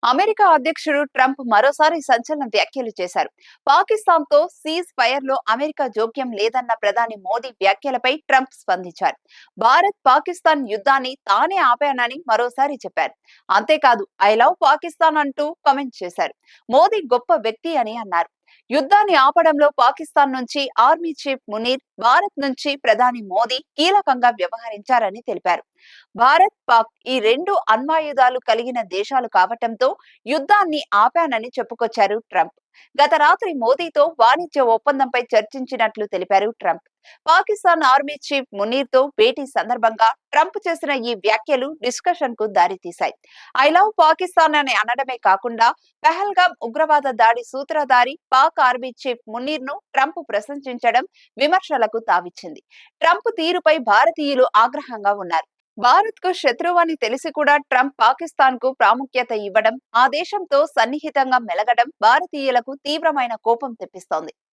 America అధ్యక్షుడు Trump మరోసారి సంచలన వ్యాఖ్యలు చేశారు. పాకిస్తాన్ తో సీజ్ ఫైర్ లో అమెరికా జోక్యం లేదన్న ప్రధాని మోదీ వ్యాఖ్యలపై ట్రంప్ స్పందించారు. భారత్ పాకిస్తాన్ యుద్ధాన్ని తానే ఆపానని మరోసారి చెప్పారు. అంతేకాదు ఐ లవ్ పాకిస్తాన్ అంటూ కామెంట్ చేశారు. మోదీ గొప్ప వ్యక్తి అని అన్నారు. యుద్ధాన్ని ఆపడంలో పాకిస్తాన్ నుంచి ఆర్మీ చీఫ్ మునీర్, భారత్ నుంచి ప్రధాని మోదీ కీలకంగా వ్యవహరించారని తెలిపారు. భారత్, పాక్ ఈ రెండు అణ్వాయుధాలు కలిగిన దేశాలు కావటంతో యుద్ధాన్ని ఆపానని చెప్పుకొచ్చారు ట్రంప్. గత రాత్రి మోదీతో వాణిజ్య ఒప్పందంపై చర్చించినట్లు తెలిపారు Trump. Pakistan army chief Munir తో భేటీ సందర్భంగా ట్రంప్ చేసిన ఈ వ్యాఖ్యలు డిస్కషన్ కు దారితీశాయి. ఐ లవ్ పాకిస్తాన్ అని అనడమే కాకుండా పహల్గామ్ ఉగ్రవాద దాడి సూత్రధారి పాక్ ఆర్మీ చీఫ్ మునీర్ ను ట్రంప్ ప్రశంసించడం విమర్శలకు తావిచ్చింది. ట్రంప్ తీరుపై భారతీయులు ఆగ్రహంగా ఉన్నారు. భారత్ కు శత్రువు అని తెలిసి కూడా ట్రంప్ పాకిస్తాన్ కు ప్రాముఖ్యత ఇవ్వడం, ఆ దేశంతో సన్నిహితంగా మెలగడం భారతీయులకు తీవ్రమైన కోపం తెప్పిస్తోంది.